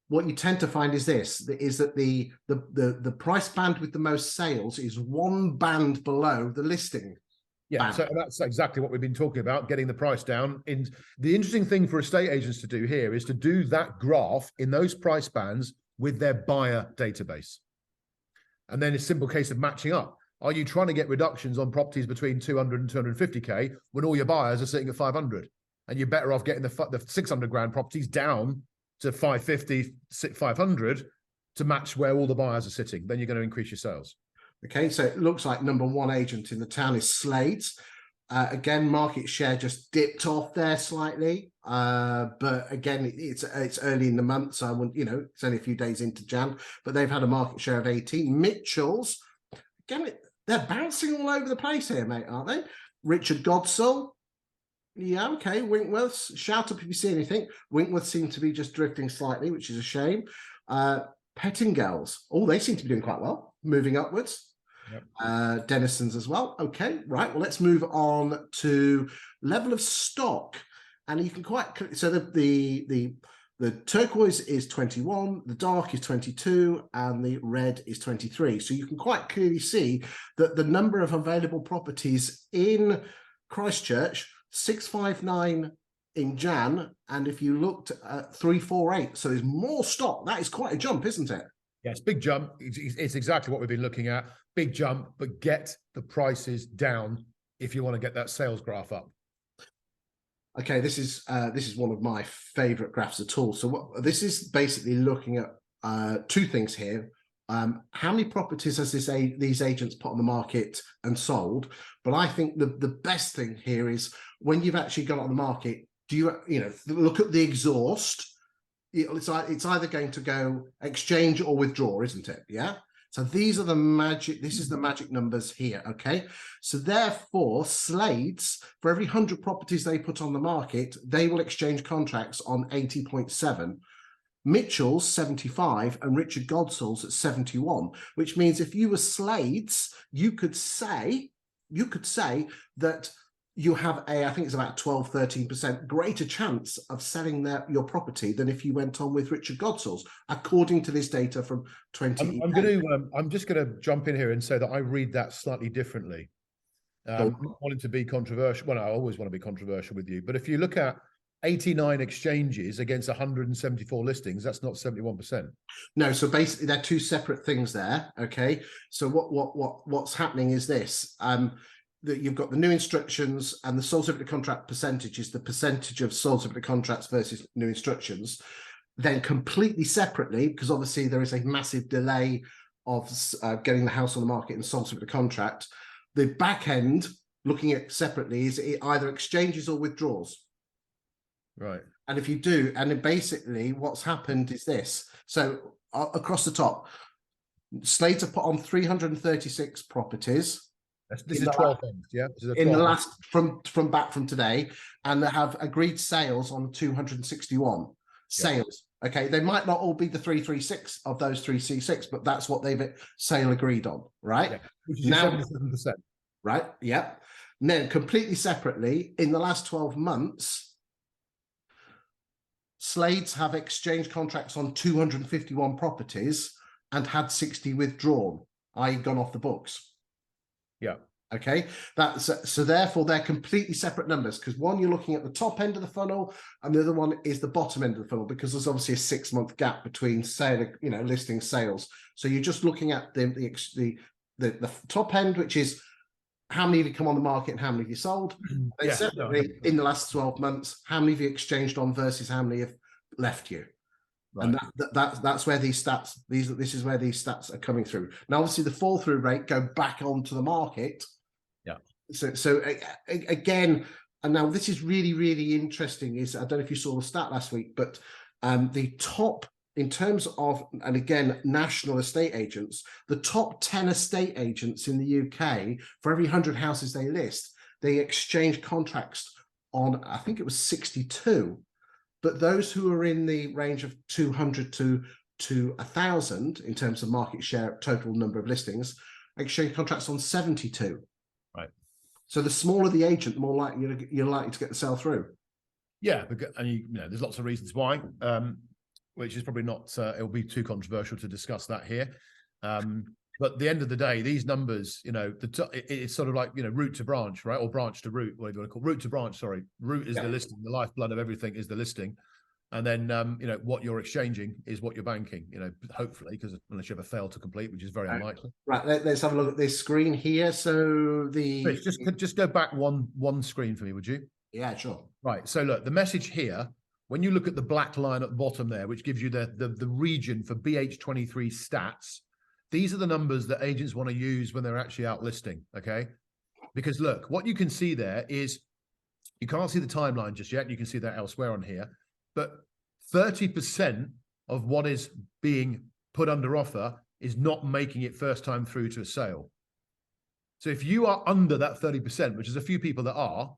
What you tend to find is this: is that the price band with the most sales is one band below the listing. Yeah, so that's exactly what we've been talking about, getting the price down. And the interesting thing for estate agents to do here is to do that graph in those price bands with their buyer database. And then it's a simple case of matching up. Are you trying to get reductions on properties between 200 and 250K when all your buyers are sitting at 500? And you're better off getting the 600 grand properties down to 550, 500 to match where all the buyers are sitting. Then you're going to increase your sales. Okay, so it looks like number one agent in the town is Slade's. Again, market share just dipped off there slightly. But again, it's early in the month, so I wouldn't, it's only a few days into Jan, but they've had a market share of 18. Mitchell's, again, they're bouncing all over the place here, mate, aren't they? Richard Gazeal. Yeah, okay. Winkworth's, shout up if you see anything. Winkworth seem to be just drifting slightly, which is a shame. Pettingales, they seem to be doing quite well, moving upwards. Yep. Denison's as well. Okay, right. Well, let's move on to level of stock, and you can so the turquoise is 21, the dark is 22, and the red is 23. So you can quite clearly see that the number of available properties in Christchurch, 659 in Jan, and if you looked at 348, so there's more stock. That is quite a jump, isn't it? Yes, big jump. It's exactly what we've been looking at. Big jump, but get the prices down if you want to get that sales graph up. Okay, this is one of my favorite graphs at all. So this is basically looking at two things here. How many properties has these agents put on the market and sold? But I think the best thing here is when you've actually got on the market, Do you look at the exhaust? It's either going to go exchange or withdraw, isn't it? Yeah. So these are the magic. This is the magic numbers here. Okay. So therefore, Slade's, for every 100 properties they put on the market, they will exchange contracts on 80.7. Mitchell's 75 and Richard Godsall's at 71, which means if you were Slade's, you could say that you have I think it's about 12-13% greater chance of selling your property than if you went on with Richard Godsall's, according to this data from 20. I'm just going to jump in here and say that I read that slightly differently. Not wanting to be controversial. Well, I always want to be controversial with you, but if you look at 89 exchanges against 174 listings, that's not 71%. No, so basically they're two separate things there. Okay, so what's happening is this: that you've got the new instructions, and the sole subject contract percentage is the percentage of sole subject contracts versus new instructions. Then completely separately, because obviously there is a massive delay of getting the house on the market and sole subject contract, the back end, looking at separately, is it either exchanges or withdraws. Right. And if you do, and then basically what's happened is this. So across the top, Slade's have put on 336 properties. This is 12 months, yeah? In the last, from today, and they have agreed sales on 261 sales. Yeah. Okay, they might not all be the 336 of those 336, but that's what they've sale agreed on, right? Yeah. Which is now 77%. Right, yeah. And then completely separately, in the last 12 months, Slade's have exchanged contracts on 251 properties and had 60 withdrawn, i.e. gone off the books. Yeah. Okay. So therefore they're completely separate numbers, because one, you're looking at the top end of the funnel, and the other one is the bottom end of the funnel, because there's obviously a 6-month gap between listing sales. So you're just looking at the top end, which is how many have you come on the market and how many have you sold. And separately, in the last 12 months, how many have you exchanged on versus how many have left you. Right. And that's where these stats, this is where these stats are coming through. Now, obviously, the fall through rate go back onto the market. Yeah. So again, and now this is really, really interesting. I don't know if you saw the stat last week, but the top, in terms of, and again, national estate agents, the top 10 estate agents in the UK, for every 100 houses they list, they exchange contracts on, I think it was 62. But those who are in the range of 200 to 1,000 in terms of market share, total number of listings, exchange contracts on 72. Right. So the smaller the agent, the more likely you're likely to get the sale through. Yeah, and there's lots of reasons why, which is probably not. It'll be too controversial to discuss that here. But at the end of the day, these numbers, it's sort of like, root to branch, right? Or branch to root, whatever you want to call it. Root to branch, sorry. Root is the listing. The lifeblood of everything is the listing. And then, what you're exchanging is what you're banking, hopefully, because unless you have a fail to complete, which is very unlikely. Right. Let's have a look at this screen here. So Chris, just go back one screen for me, would you? Yeah, sure. Right. So look, the message here, when you look at the black line at the bottom there, which gives you the region for BH23 stats, these are the numbers that agents want to use when they're actually out listing, okay? Because look, what you can see there is, you can't see the timeline just yet. You can see that elsewhere on here. But 30% of what is being put under offer is not making it first time through to a sale. So if you are under that 30%, which is a few people that are,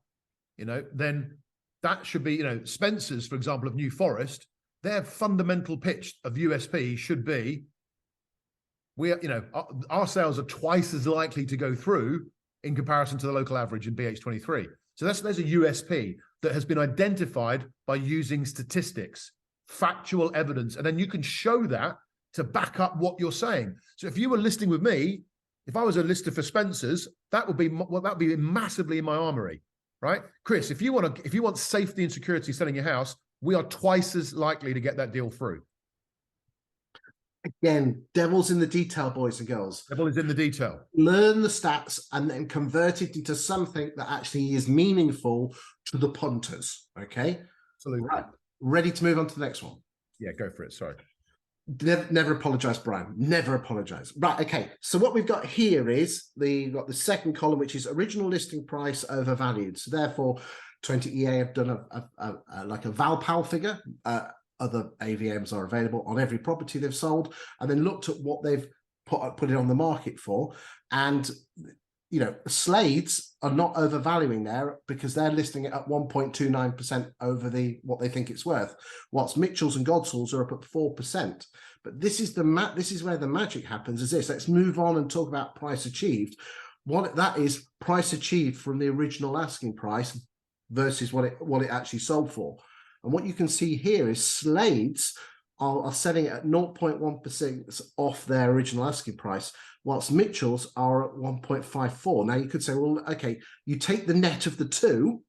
then that should be, Spencer's, for example, of New Forest, their fundamental pitch of USP should be, our sales are twice as likely to go through in comparison to the local average in BH23. So there's a USP that has been identified by using statistics, factual evidence, and then you can show that to back up what you're saying. So if you were listing with me, if I was a lister for Spencer's, that would be massively in my armory, right? Chris, if you want safety and security selling your house, we are twice as likely to get that deal through. Again, devil's in the detail, boys and girls. Devil is in the detail. Learn the stats and then convert it into something that actually is meaningful to the punters. Okay? Absolutely. Right. Ready to move on to the next one? Yeah, go for it. Sorry. Never apologize, Brian. Never apologize. Right. Okay. So what we've got here is we've got the second column, which is original listing price over valued. So therefore, 20EA have done like a Valpal figure. Other AVMs are available on every property they've sold, and then looked at what they've put it on the market for. And you know, Slades are not overvaluing there because they're listing it at 1.29% over what they think it's worth, whilst Mitchells and Gazeals are up at 4%. But this is where the magic happens. Is this? Let's move on and talk about price achieved. What that is, price achieved from the original asking price versus what it actually sold for. And what you can see here is Slades are selling it at 0.1% off their original asking price, whilst Mitchells are at 1.54. Now you could say, well, okay, you take the net of the two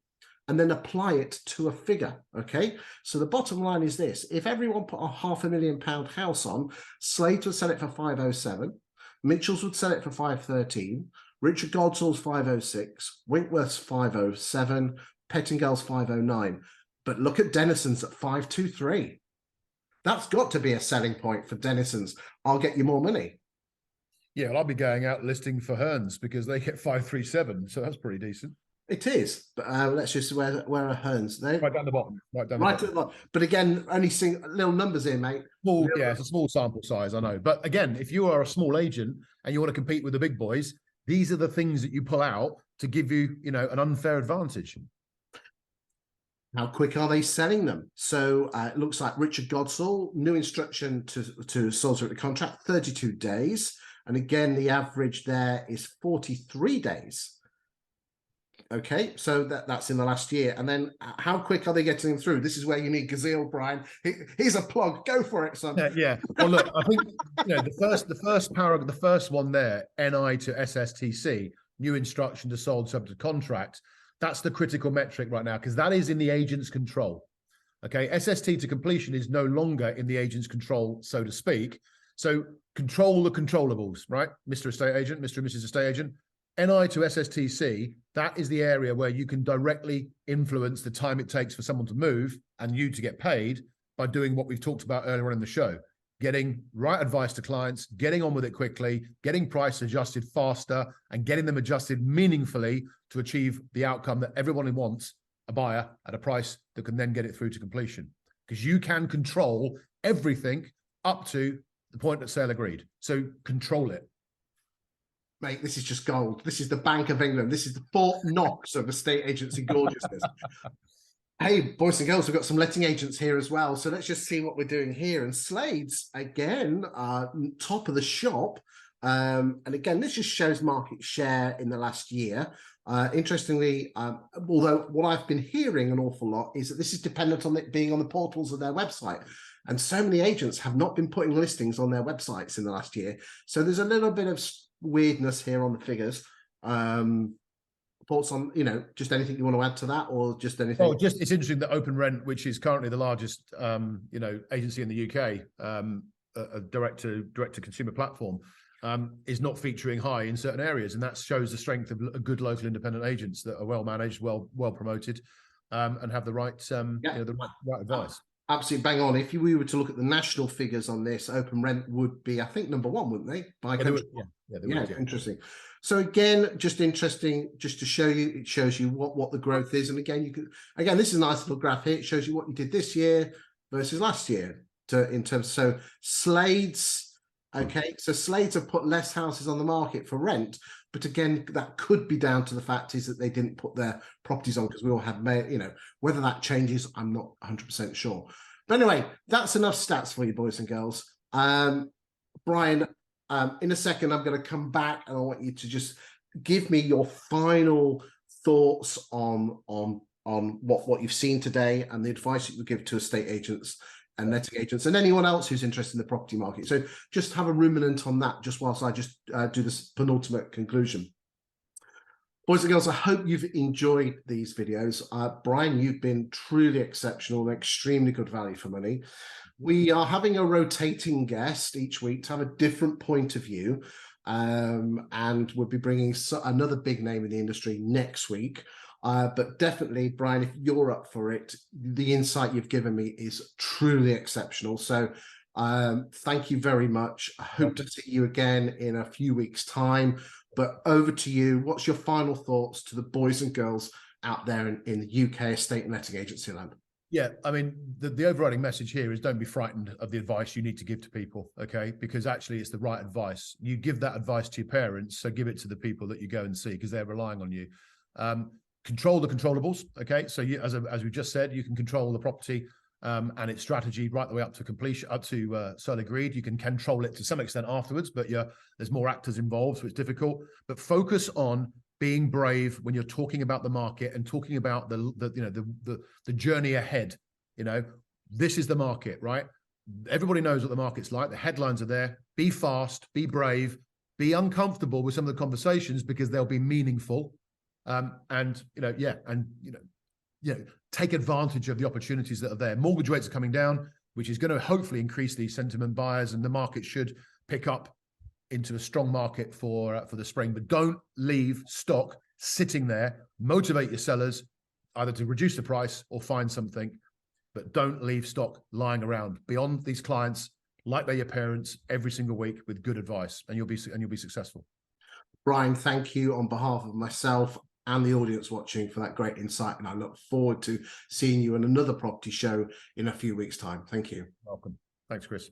and then apply it to a figure, okay? So the bottom line is this: if everyone put a £500,000 house on, Slades would sell it for 507, Mitchells would sell it for 513, Richard Gazeal's 506, Winkworth's 507, Pettingale's 509. But look at Denison's at 523. That's got to be a selling point for Denison's. I'll get you more money. Yeah, well, I'll be going out listing for Hearns because they get 537, so that's pretty decent. It is, but let's just where are Hearns? They right down the bottom, right down right the bottom. But again, only seeing little numbers here, mate. Small, yeah, it's a small sample size, I know. But again, if you are a small agent and you want to compete with the big boys, these are the things that you pull out to give you, you know, an unfair advantage. How quick are they selling them? So it looks like Richard Gazeal, new instruction to Salisbury contract, 32 days. And again, the average there is 43 days. Okay, so that's in the last year. And then how quick are they getting them through? This is where you need Gazeal, Brian. Here's a plug. Go for it, son. Yeah. Well, look, I think, you know, the first paragraph, the first one there, NI to SSTC, new instruction to sold subject to contract. That's the critical metric right now, because that is in the agent's control. Okay, SST to completion is no longer in the agent's control, so to speak. So control the controllables, right? Mr. Estate Agent, Mr. and Mrs. Estate Agent. NI to SSTC, that is the area where you can directly influence the time it takes for someone to move and you to get paid by doing what we've talked about earlier on in the show. Getting right advice to clients, getting on with it quickly, getting price adjusted faster, and getting them adjusted meaningfully to achieve the outcome that everyone wants, a buyer at a price that can then get it through to completion. Because you can control everything up to the point that sale agreed. So control it. Mate, this is just gold. This is the Bank of England. This is the Fort Knox of estate agency gorgeousness. Hey, boys and girls, we've got some letting agents here as well. So let's just see what we're doing here. And Slades, again, top of the shop. And again, this just shows market share in the last year. Interestingly, although what I've been hearing an awful lot is that this is dependent on it being on the portals of their website. And so many agents have not been putting listings on their websites in the last year. So there's a little bit of weirdness here on the figures. Thoughts on, you know, just anything you want to add to that, or just anything? Oh, just it's interesting that Open Rent, which is currently the largest, you know, agency in the UK, a direct to consumer platform, is not featuring high in certain areas, and that shows the strength of good local independent agents that are well managed, well promoted, and have the right, you know, the right advice. Absolutely bang on. If we were to look at the national figures on this, Open Rent would be, I think, number one, wouldn't they? By country. Yeah, interesting. So again, just interesting, just to show you, it shows you what the growth is. And again, this is a nice little graph here. It shows you what you did this year versus last year in terms. So Slades, okay, so Slades have put less houses on the market for rent, but again, that could be down to the fact is that they didn't put their properties on because we all had, you know, whether that changes, I'm not 100% sure. But anyway, that's enough stats for you, boys and girls. Brian, in a second, I'm going to come back and I want you to just give me your final thoughts on what you've seen today and the advice that you give to estate agents and letting agents and anyone else who's interested in the property market. So just have a ruminant on that just whilst I just do this penultimate conclusion. Boys and girls, I hope you've enjoyed these videos. Brian, you've been truly exceptional and extremely good value for money. We are having a rotating guest each week to have a different point of view. And we'll be bringing another big name in the industry next week. But definitely, Brian, if you're up for it, the insight you've given me is truly exceptional. So thank you very much. I hope to see you again in a few weeks' time. But over to you. What's your final thoughts to the boys and girls out there in the UK estate and letting agency land? Yeah, I mean, the overriding message here is don't be frightened of the advice you need to give to people, okay? Because actually it's the right advice. You give that advice to your parents, so give it to the people that you go and see because they're relying on you. Control the controllables, okay? So you, as we just said, you can control the property and its strategy right the way up to completion, up to sale agreed. You can control it to some extent afterwards, but there's more actors involved, so it's difficult. But focus on being brave when you're talking about the market and talking about the journey ahead. You know, this is the market, right? Everybody knows what the market's like. The headlines are there. Be fast, be brave, be uncomfortable with some of the conversations because they'll be meaningful. Take advantage of the opportunities that are there. Mortgage rates are coming down, which is going to hopefully increase the sentiment buyers, and the market should pick up into a strong market for the spring. But don't leave stock sitting there. Motivate your sellers either to reduce the price or find something, but don't leave stock lying around. Be on these clients like they're your parents every single week with good advice, and you'll be successful. Bryan, thank you on behalf of myself and the audience watching for that great insight, and I look forward to seeing you in another property show in a few weeks' time. Thank you. Welcome. Thanks, Chris.